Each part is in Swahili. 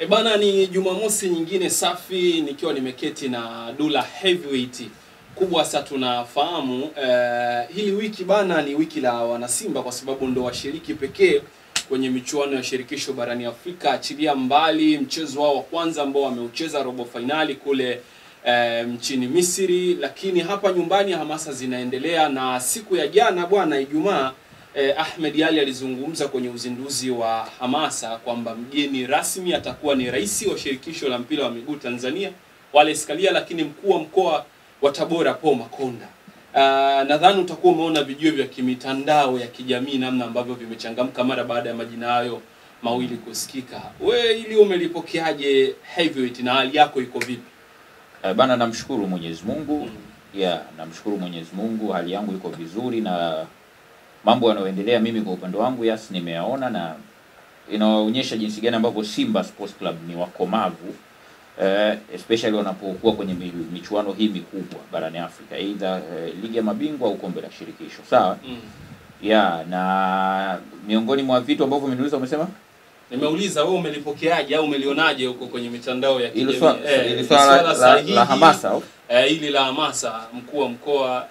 Bana, ni Jumamosi nyingine safi nikiwa nimeketi na Dula Heavyweight. Kubwa sasa tunafahamu hili wiki bana ni wiki la wanasimba kwa sababu ndo washiriki pekee kwenye michuano ya shirikisho barani Afrika, achilia mbali mchezo wao wa kwanza ambao wameucheza robo finali kule nchini Misri, lakini hapa nyumbani hamasa zinaendelea. Na siku ya jana bwana Ijumaa, Ahmed Ally alizungumza kwenye uzinduzi wa hamasa kwamba mgeni rasmi atakuwa ni rais wa shirikisho la mpira wa miguu Tanzania Wallace Karia, lakini mkuu wa mkoa wa Tabora Paul Makonda. Nadhani utakuwa umeona video vya kimitandao ya kijamii namna ambavyo vimechangamka mara baada ya majina hayo mawili kusikika. Wewe ili umelipokeaje Heavyweight na hali yako iko vipi? Bana, namshukuru Mwenyezi Mungu. Namshukuru Mwenyezi Mungu, hali yangu iko vizuri na mambo yanayoendelea mimi kwa upande wangu nimeyaona, na inaonyesha jinsi gani ambavyo Simba Sports Club ni wakomavu, especially wanapokuwa kwenye michuano hii mikubwa barani Afrika, either ligi ya mabingwa au kombe la shirikisho. Sawa? Na miongoni mwa vitu ambavyo umeniuliza, umesema? Nimeuliza wewe umelipokeaje au umelionaje huko kwenye mitandao ya kijamii? Ile swala la hamasa hili la hamasa, mkuu wa mkoa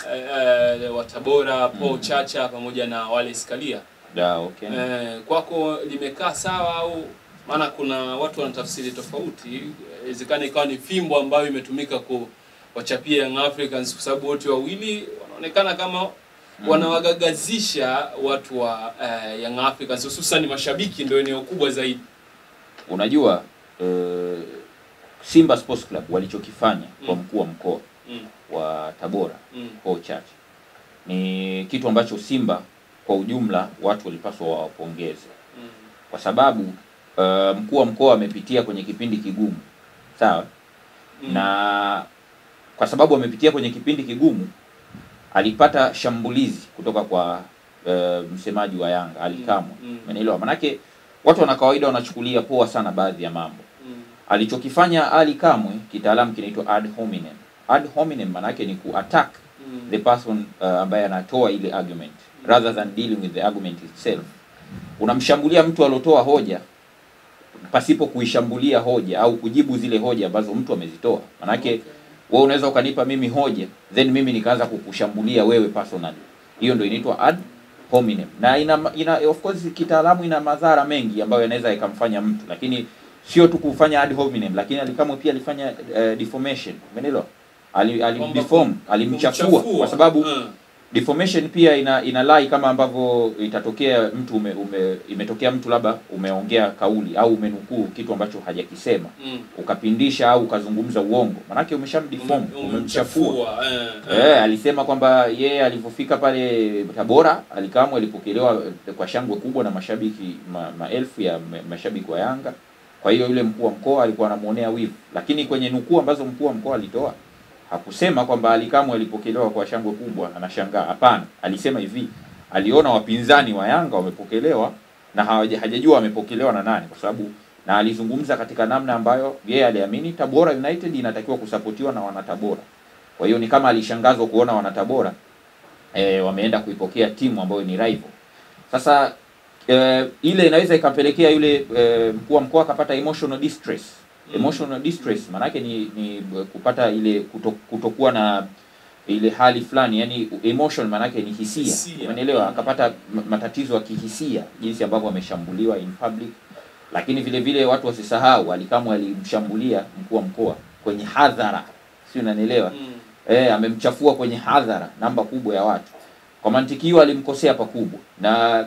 wa Tabora Paul Chacha pamoja na Wallace Karia. Okay. Kwako limekaa sawa au maana kuna watu wanatafsiri tofauti? Inawezekana ikawa ni fimbo ambayo imetumika kuwachapia Young Africans kwa sababu wote wawili wanaonekana kama wanawagagazisha watu wa Young Africans, hususan mashabiki ndio eneo kubwa zaidi. Unajua Simba Sports Club walichokifanya kwa mkuu wa mkoa wa Tabora Paul Chacha ni kitu ambacho Simba kwa ujumla watu walipaswa wawapongeze, kwa sababu mkuu wa mkoa amepitia kwenye kipindi kigumu. Sawa? Na kwa sababu amepitia kwenye kipindi kigumu, alipata shambulizi kutoka kwa msemaji wa Yanga Ally Kamwe. Umeelewa? Manake watu wana kawaida wanachukulia poa sana baadhi ya mambo. Alichokifanya Ally Kamwe kitaalamu kinaitwa ad hominem. Ad hominem manake ni ku-attack the person ambaye anatoa ile argument rather than dealing with the argument itself. Unamshambulia mtu alotoa hoja pasipo kuishambulia hoja au kujibu zile hoja ambazo mtu amezitoa. Manake wewe unaweza ukanipa mimi hoja then mimi nikaanza kukushambulia wewe personally. Hiyo ndio inaitwa ad hominem. Na ina of course kitaalamu ina madhara mengi ambayo yanaweza ikamfanya mtu, lakini sio tu kufanya ad hominem, lakini alikamwe pia alifanya deformation. Umeelewa? Alideform, alimchafua kwa sababu deformation pia inalai kama ambavyo itatokea mtu imetokea mtu labda umeongea kauli au umenukuu kitu ambacho hajakisema, ukapindisha au ukazungumza uongo, manake umeshamdeform, umemchafua. Alisema kwamba yeye alipofika pale Tabora Alikamwe alipokelewa kwa shangwe kubwa na mashabiki maelfu ya mashabiki wa Yanga. Kwa hiyo yule mkuu wa mkoa alikuwa anamuonea wivu, lakini kwenye nukuu ambazo mkuu wa mkoa alitoa hakusema kwamba Alikamwe alipokelewa kwa shangwe kubwa anashangaa. Hapana, alisema hivi, aliona wapinzani wa Yanga wamepokelewa na hajajua wamepokelewa na nani, kwa sababu na alizungumza katika namna ambayo yeye aliamini Tabora United inatakiwa kusapotiwa na wanatabora. Kwa hiyo ni kama alishangazwa kuona wanatabora wameenda kuipokea timu ambayo ni rival. Sasa ile inaweza ikapelekea yule mkuu wa mkoa akapata emotional distress. Emotional distress manake ni kupata ile kutokuwa na ile hali fulani, yani emotion manake ni hisia. Umeelewa? Akapata matatizo ya kihisia jinsi ambavyo ameshambuliwa in public. Lakini vile vile watu wasisahau Alikamwe alimshambulia mkuu wa mkoa kwenye hadhara. Si unanielewa? Amemchafua kwenye hadhara namba kubwa ya watu. Kwa mantiki hiyo alimkosea pakubwa, na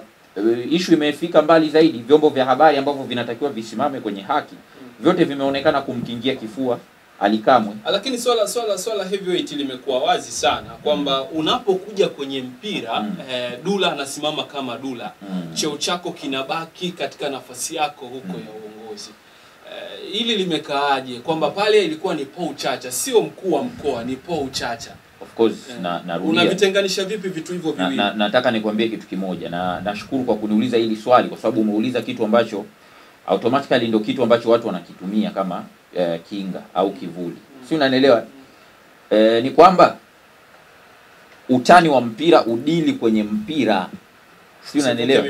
issue imefika mbali zaidi. Vyombo vya habari ambavyo vinatakiwa visimame kwenye haki vyote vimeonekana kumkingia kifua Alikamwe. Lakini swala Heavyweight limekuwa wazi sana kwamba unapokuja kwenye mpira Dula anasimama kama Dula. Cheo chako kinabaki katika nafasi yako huko ya uongozi. Hili limekaaje kwamba pale ilikuwa ni Paul Chacha, sio mkuu wa mkoa, ni Paul Chacha? Of course narudia. Unavitenganisha vipi vitu hivyo viwili? Nataka nikwambie kitu kimoja, na nashukuru kwa kuniuliza hili swali, kwa sababu umeuliza kitu ambacho automatically ndio kitu ambacho watu wanakitumia kama kinga au kivuli. Si unanielewa? Ni kwamba utani wa mpira udili kwenye mpira. Sio, unanielewa?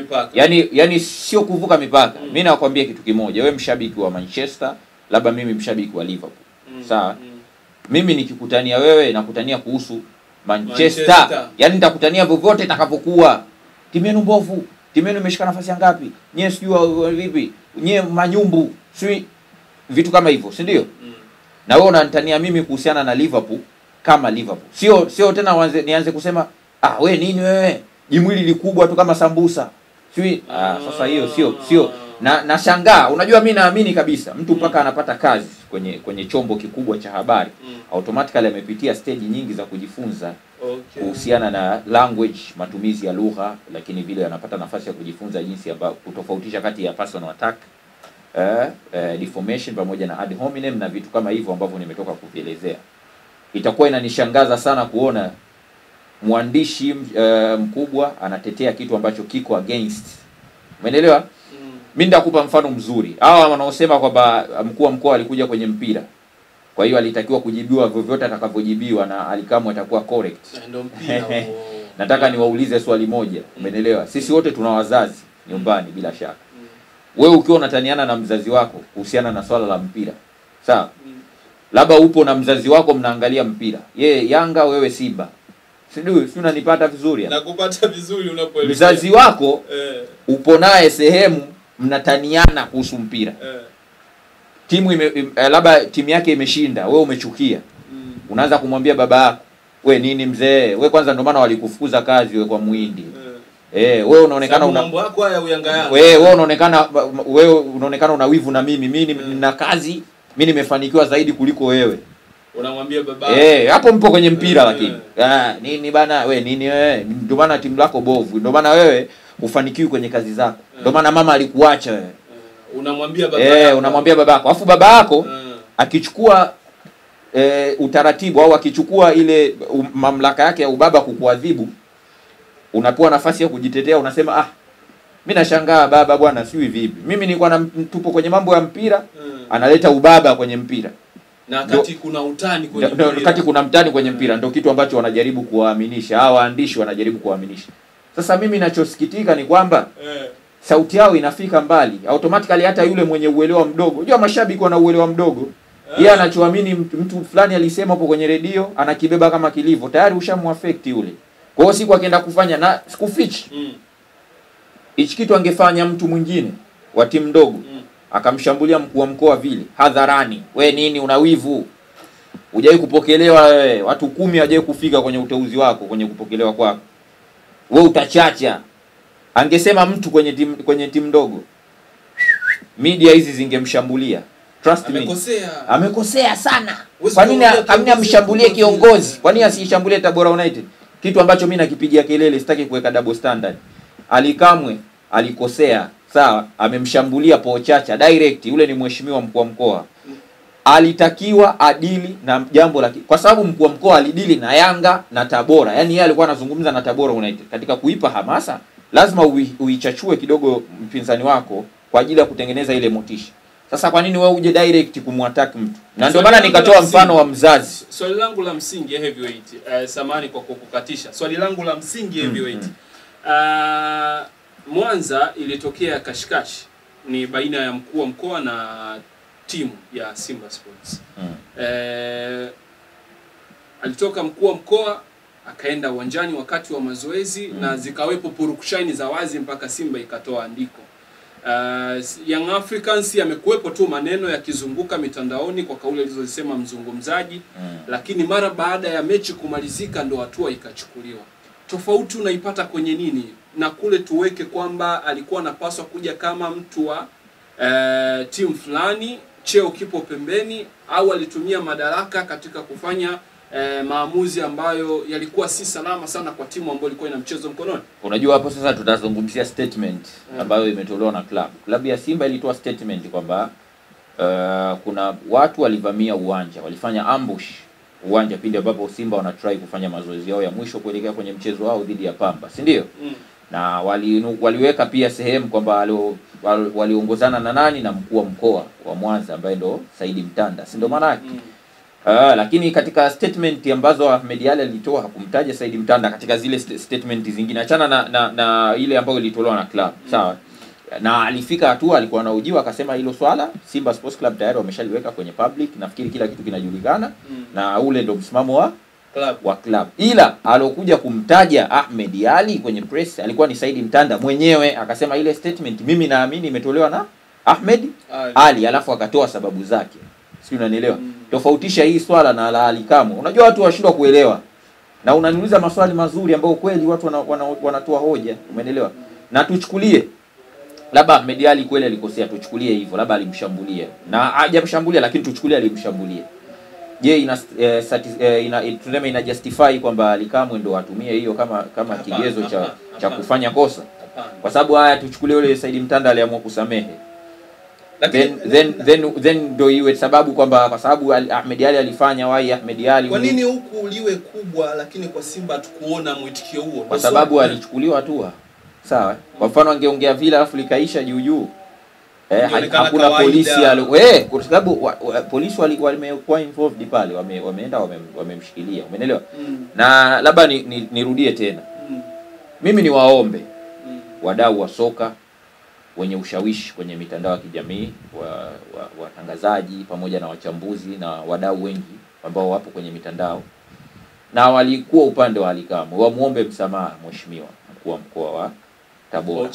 Yani sio kuvuka mipaka. Mimi nakwambia kitu kimoja, wewe mshabiki wa Manchester, labda mimi mshabiki wa Liverpool. Sawa? Mimi nikikutania wewe nakutania kuhusu Manchester. Yaani nitakutania vyovyote itakavyokuwa. Timu yenu mbovu, timu yenu imeshika nafasi ngapi? Nyewe sijui vipi? Nyewe manyumbu, sio vitu kama hivyo, si ndio? Na wewe unanitania mimi kuhusiana na Liverpool kama Liverpool. Sio tena nianze kusema we nini wewe? Jimwili likubwa tu kama sambusa. Sio sasa hiyo sio na nashangaa. Unajua mimi naamini kabisa mtu mpaka anapata kazi kwenye chombo kikubwa cha habari automatically amepitia stage nyingi za kujifunza kuhusiana na language, matumizi ya lugha, lakini vile anapata nafasi ya kujifunza jinsi ya kutofautisha kati ya personal attack, deformation pamoja na ad hominem na vitu kama hivyo ambavyo nimetoka kuvielezea. Itakuwa inanishangaza sana kuona mwandishi mkubwa anatetea kitu ambacho kiko against. Umeelewa? Mimi nitakupa mfano mzuri. Hawa wanaosema kwamba mkuu wa mkoa alikuja kwenye mpira, kwa hiyo alitakiwa kujibiwa vyovyote atakavyojibiwa na Alikamwe atakuwa correct. Ndio mpira huo. Nataka niwaulize swali moja. Umeelewa? Sisi wote tuna wazazi nyumbani bila shaka. Wewe ukiwa unataniana na mzazi wako kuhusiana na swala la mpira, sawa? Labda upo na mzazi wako mnaangalia mpira. Yeye Yanga, wewe Simba. Si unanipata vizuri hapa? Nakupata vizuri unapoelekea. Mzazi wako upo naye sehemu mnataniana kuhusu mpira. Timu labda timu yake imeshinda, wewe umechukia. Unaanza kumwambia baba yako, "We nini mzee? Wewe kwanza ndio maana walikufukuza kazi wewe kwa Muhindi." Wewe unaonekana mambo yako haya uyanga yanga. Wewe unaonekana una wivu na mimi nina kazi, mimi nimefanikiwa zaidi kuliko wewe. Unamwambia baba. Hapo mpo kwenye mpira lakini. Nini bana wewe nini wewe? Ndio maana timu lako bovu. Ndio maana wewe ufanikiwi kwenye kazi zako. Ndio maana mama alikuacha wewe. Unamwambia baba. Unamwambia babako. Alafu baba yako akichukua utaratibu au akichukua ile mamlaka yake ya ubaba kukuadhibu, unapewa nafasi ya kujitetea, unasema mimi nashangaa baba bwana siwi vipi. Mimi nilikuwa tupo kwenye mambo ya mpira, analeta ubaba kwenye mpira. Na wakati kuna utani kwenye mpira. Wakati kuna mtani kwenye mpira ndio kitu ambacho wanajaribu kuwaaminisha. Hawa waandishi wanajaribu kuwaaminisha. Sasa mimi ninachosikitika ni kwamba sauti yao inafika mbali. Automatically hata yule mwenye uelewa mdogo. Unajua mashabiki wana uelewa mdogo. Yeye anachoamini mtu fulani alisema hapo kwenye redio, anakibeba kama kilivyo. Tayari ushamuaffect yule. Kwa hiyo siku akienda kufanya na sikufichi. Hichi kitu angefanya mtu mwingine wa timu ndogo. Akamshambulia mkuu wa mkoa vile hadharani. We nini una wivu? Hujai kupokelewa wewe. Watu 10 hawajawahi kufika kwenye uteuzi wako, kwenye kupokelewa kwako. Wewe utachacha. Angesema mtu kwenye timu ndogo. Media hizi zingemshambulia. Trust me. Amekosea sana. Kwa nini amshambulie kiongozi? Kwa nini asishambulie Tabora United? Kitu ambacho mimi nakipigia kelele, sitaki kuweka double standard. Alikamwe alikosea. Sawa, amemshambulia Po Chacha direct, yule ni mheshimiwa mkuu wa mkoa. Alitakiwa adili na jambo la kwa sababu mkuu wa mkoa alidili na Yanga na Tabora. Yaani yeye alikuwa anazungumza na Tabora United. Katika kuipa hamasa, lazima uichachue kidogo mpinzani wako kwa ajili ya kutengeneza ile motisha. Sasa kwa nini wewe uje direct kumwattack mtu? Na ndio maana nikatoa mfano wa mzazi. Swali langu la msingi Heavyweight, samani kwa kukukatisha. Swali langu la msingi Heavyweight. Mwanza ilitokea kashikashi ni baina ya mkuu wa mkoa na timu ya Simba Sports. Alitoka mkuu wa mkoa akaenda uwanjani wakati wa mazoezi na zikawepo purukushani za wazi mpaka Simba ikatoa andiko. Young Africans yamekuwepo tu maneno yakizunguka mitandaoni kwa kauli alizosema mzungumzaji, lakini mara baada ya mechi kumalizika ndo hatua ikachukuliwa. Tofauti unaipata kwenye nini? Na kule tuweke kwamba alikuwa anapaswa kuja kama mtu wa timu fulani, cheo kipo pembeni, au alitumia madaraka katika kufanya maamuzi ambayo yalikuwa si salama sana kwa timu ambayo ilikuwa ina mchezo mkononi. Unajua hapo sasa tutazungumzia statement ambayo imetolewa na klabu ya Simba. Ilitoa statement kwamba kuna watu walivamia uwanja, walifanya ambush uwanja pindi ambapo Simba wana try kufanya mazoezi yao ya mwisho kuelekea kwenye mchezo wao dhidi ya Pamba, si ndio? Na waliweka pia sehemu kwamba waliongozana na nani, na mkuu wa mkoa wa Mwanza ambaye ndo Saidi Mtanda, si ndio maana yake? Lakini katika statement ambazo Ahmed Ally alitoa hakumtaja Said Mtanda katika zile statement zingine. Achana na ile ambayo ilitolewa na club. Sawa. Na alifika hatua alikuwa anahojiwa akasema hilo swala Simba Sports Club tayari wameshaliweka kwenye public, nafikiri kila kitu kinajulikana na ule ndio msimamo wa club. Ila alokuja kumtaja Ahmed Ally kwenye press alikuwa ni Said Mtanda mwenyewe, akasema ile statement mimi naamini imetolewa na Ahmed Ally, alafu akatoa sababu zake. Si unanielewa? Tofautisha hii swala na la Ally Kamwe. Unajua watu washindwa kuelewa. Na unaniuliza maswali mazuri ambayo kweli watu wanatoa hoja, umeelewa? Na tuchukulie labda Ahmed Ally kweli alikosea, tuchukulie hivyo, labda alimshambulia. Na hajamshambulia lakini tuchukulie alimshambulia. Je, tunasema ina justify kwamba Ally Kamwe ndo atumie hiyo kama kigezo cha kufanya kosa? Kwa sababu haya tuchukulie yule Said Mtanda aliamua kusamehe. Then ndo iwe sababu kwamba kwa sababu Ahmed Ally alifanya Ahmed Ally. Kwa nini huku liwe kubwa lakini kwa Simba tukuona mwitikio huo? Kwa sababu alichukuliwa hatua. Sawa. Kwa mfano angeongea vile alafu likaisha juu. Hakuna polisi kwa sababu polisi wamekuwa involved pale, wameenda wamemshikilia. Umeelewa? Na labda nirudie tena. Mimi ni waombe wadau wa soka wenye ushawishi kwenye mitandao ya kijamii, watangazaji pamoja na wachambuzi na wadau wengi ambao wapo kwenye mitandao na walikuwa upande wa Ally Kamwe, wamuombe msamaha mheshimiwa mkuu wa mkoa wa Tabora.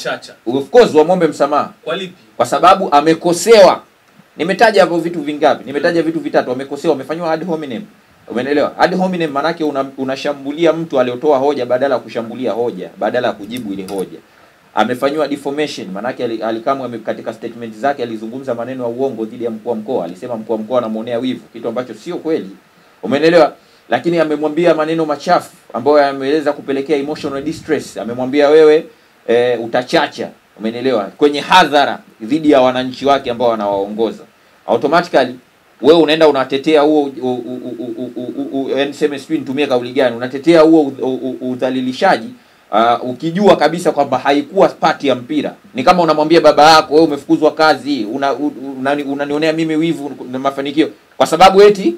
Of course wamuombe msamaha. Kwa lipi? Kwa sababu amekosewa. Nimetaja hapo vitu vingapi? Nimetaja vitu vitatu. Amekosewa, amefanywa ad hominem. Umeelewa? Ad hominem manake unashambulia mtu aliyotoa hoja badala ya kushambulia hoja, badala ya kujibu ile hoja. Amefanywa defamation manake Ally Kamwe katika statement zake alizungumza maneno ya uongo dhidi ya mkuu wa mkoa. Alisema mkuu wa mkoa anamuonea wivu, kitu ambacho sio kweli. Umeelewa? Lakini amemwambia maneno machafu ambayo yameeleza kupelekea emotional distress. Amemwambia wewe utachacha, umeelewa, kwenye hadhara dhidi ya wananchi wake ambao wanawaongoza. Automatically wewe unaenda unatetea huo NSM nitumie kauli gani, unatetea huo udhalilishaji ukijua kabisa kwamba haikuwa party ya mpira. Ni kama unamwambia baba yako wewe umefukuzwa kazi, unanionea mimi wivu na mafanikio kwa sababu eti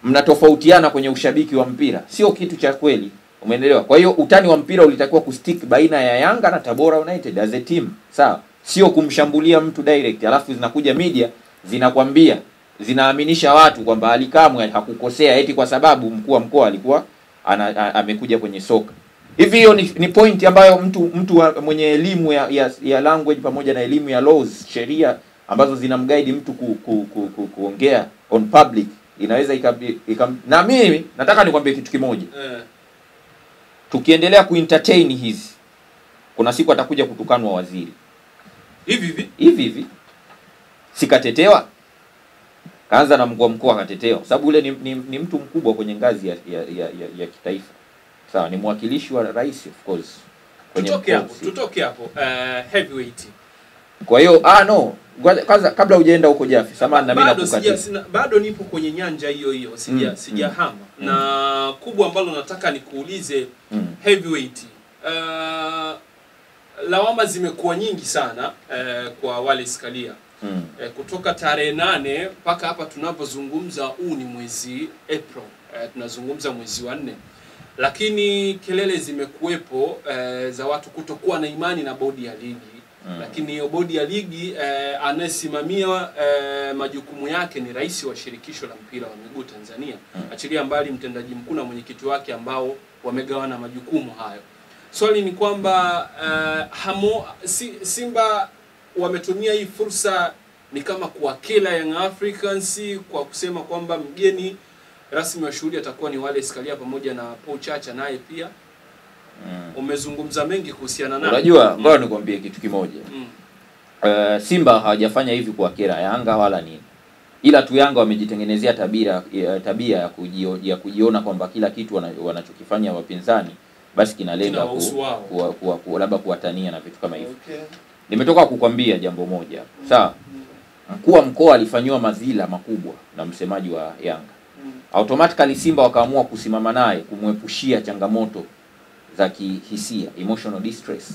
mnatofautiana kwenye ushabiki wa mpira. Sio kitu cha kweli. Umeelewa? Kwa hiyo utani wa mpira ulitakiwa kustick baina ya Yanga na Tabora United as a team. Sawa? Sio kumshambulia mtu direct alafu zinakuja media zinakwambia, zinaaminisha watu kwamba Ally Kamwe hakukosea eti kwa sababu mkuu wa mkoa alikuwa amekuja kwenye soka. Hivi hiyo ni point ambayo mtu mwenye elimu ya language pamoja na elimu ya laws, sheria ambazo zinamguide mtu kuongea on public inaweza na mimi nataka nikwambie kitu kimoja. Tukiendelea kuentertain hizi, kuna siku atakuja kutukanwa waziri. Hivi. Sikatetewa. Kaanza na mkuu wa mkoa akatetewa. Sababu ule ni mtu mkubwa kwenye ngazi ya kitaifa. Sawa, ni mwakilishi wa rais of course. Tutoke hapo. Heavyweight. Kwa hiyo no, kwanza kabla hujaenda huko Jafi, samahani na mimi nakukatia. Bado nipo kwenye nyanja hiyo. Sijahama. Na kubwa ambalo nataka nikuulize Heavyweight. Lawama zimekuwa nyingi sana kwa Wallace Karia. Kutoka tarehe 8 mpaka hapa tunapozungumza, huu ni mwezi April. Tunazungumza mwezi wa 4. Lakini kelele zimekuwepo za watu kutokuwa na imani na bodi ya ligi. Lakini hiyo bodi ya ligi anayesimamia majukumu yake ni rais wa shirikisho la mpira wa miguu Tanzania. Achilia mbali mtendaji mkuu na mwenyekiti wake ambao wamegawana majukumu hayo. Swali ni kwamba Simba wametumia hii fursa ni kama kuwakela Young Africans kwa kusema kwamba mgeni rasmi wa shughuli atakuwa ni Wallace Karia pamoja na Paul Chacha naye pia. Umezungumza mengi kuhusiana naye. Unajua, ngoja nikwambie kitu kimoja. Simba hawajafanya hivi kuwakera Yanga wala nini. Ila tu Yanga wamejitengenezea tabia ya kujiona kwamba kila kitu wanachokifanya wapinzani basi kinalenga labda kuwatania na vitu kama hivyo. Nimetoka kukwambia jambo moja. Sawa? Mkuu wa mkoa alifanywa madhila makubwa na msemaji wa Yanga. Automatically Simba wakaamua kusimama naye kumwepushia changamoto za kihisia, emotional distress.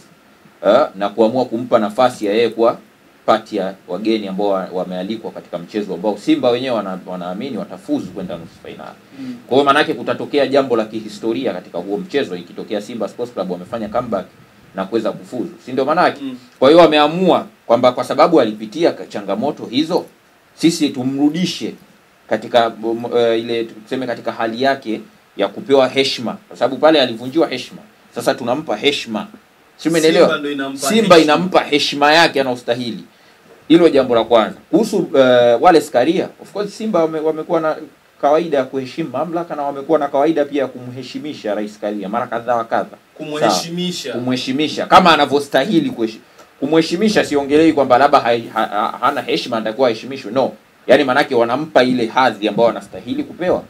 Na kuamua kumpa nafasi ya yeye pati ya wageni ambao wamealikwa katika mchezo ambao Simba wenyewe wanaamini watafuzu kwenda nusu finali. Kwa hiyo manake kutatokea jambo la kihistoria katika huo mchezo ikitokea Simba Sports Club wamefanya comeback na kuweza kufuzu. Si ndio manake? Kwa hiyo wameamua kwamba kwa sababu alipitia changamoto hizo, sisi tumrudishe katika ile tuseme katika hali yake ya kupewa heshima, kwa sababu pale alivunjiwa heshima. Sasa tunampa heshima. Si umeelewa? Simba inampa heshima yake anaostahili. Hilo jambo la kwanza. Kuhusu Wallace Karia, of course Simba wamekuwa na kawaida ya kuheshimu mamlaka na wamekuwa na kawaida pia ya kumheshimisha Rais Karia mara kadhaa wa kadha. Kumheshimisha kama anavyostahili kumheshimisha. Siongelei kwamba labda hana heshima atakuwa heshimishwe, no. Yaani manake wanampa ile hadhi ambayo anastahili kupewa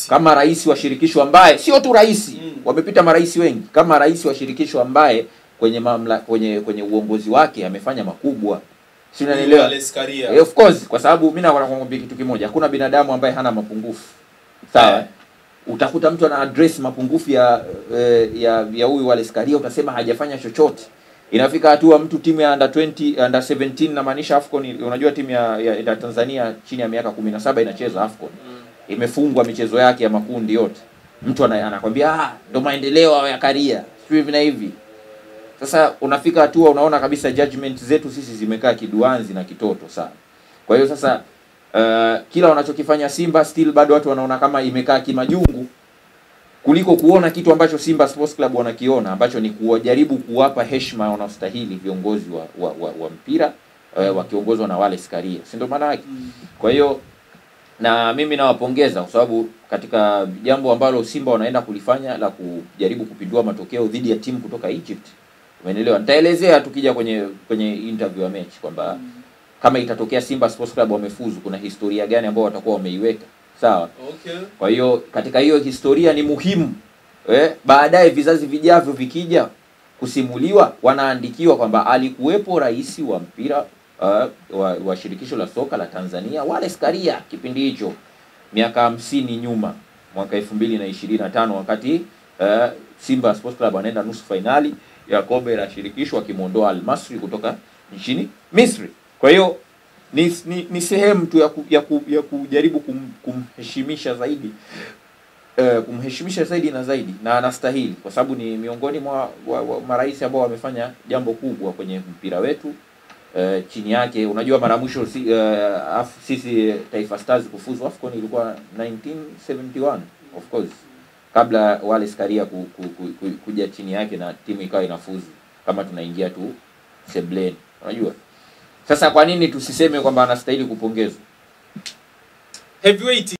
kama rais wa shirikisho ambaye sio tu rais, wamepita marais wengi, kama rais wa shirikisho ambaye kwenye uongozi wake amefanya makubwa. Si unanielewa? Of course, kwa sababu mimi nakwambia kitu kimoja, hakuna binadamu ambaye hana mapungufu. Sawa? Utakuta mtu ana address mapungufu ya huyu Wallace Karia, utasema hajafanya chochote. Inafika hatua mtu timu ya under 20, under 17 na maanisha AFCON, unajua timu ya Tanzania chini ya miaka 17 inacheza AFCON. Imefungwa michezo yake ya makundi yote. Mtu anakwambia ndo maendeleo ya Karia, sio hivi na hivi. Sasa unafika hatua unaona kabisa judgment zetu sisi zimekaa kiduanzi na kitoto sana. Kwa hiyo sasa kila wanachokifanya Simba still bado watu wanaona kama imekaa kimajungu, kuliko kuona kitu ambacho Simba Sports Club wanakiona, ambacho ni kujaribu kuwapa heshima wanaostahili viongozi wa mpira wakiongozwa na Wallace Karia. Si ndio maana yake? Kwa hiyo na mimi nawapongeza kwa sababu katika jambo ambalo Simba wanaenda kulifanya la kujaribu kupindua matokeo dhidi ya timu kutoka Egypt. Umeelewa? Nitaelezea tukija kwenye interview ya mechi kwamba kama itatokea Simba Sports Club wamefuzu kuna historia gani ambayo watakuwa wameiweka. Sawa? Okay. Kwa hiyo katika hiyo historia ni muhimu baadaye vizazi vijavyo vikija kusimuliwa wanaandikiwa kwamba alikuwepo rais wa mpira wa shirikisho la soka la Tanzania Wallace Karia kipindi hicho miaka 50 nyuma, mwaka 2025 wakati Simba Sports Club anaenda nusu finali ya kombe la shirikisho akimuondoa Al Masry kutoka nchini Misri. Kwa hiyo ni sehemu tu ya kujaribu kumheshimisha zaidi na zaidi, na anastahili kwa sababu ni miongoni mwa marais ambao wamefanya jambo kubwa kwenye mpira wetu. Chini yake unajua mara mwisho sisi Taifa Stars kufuzu AFCON ilikuwa 1971 of course, kabla Wallace Karia kuja chini yake na timu ikawa inafuzu kama tunaingia tu sebleni. Unajua sasa kwa nini tusiseme kwamba anastahili kupongezwa? Heavyweight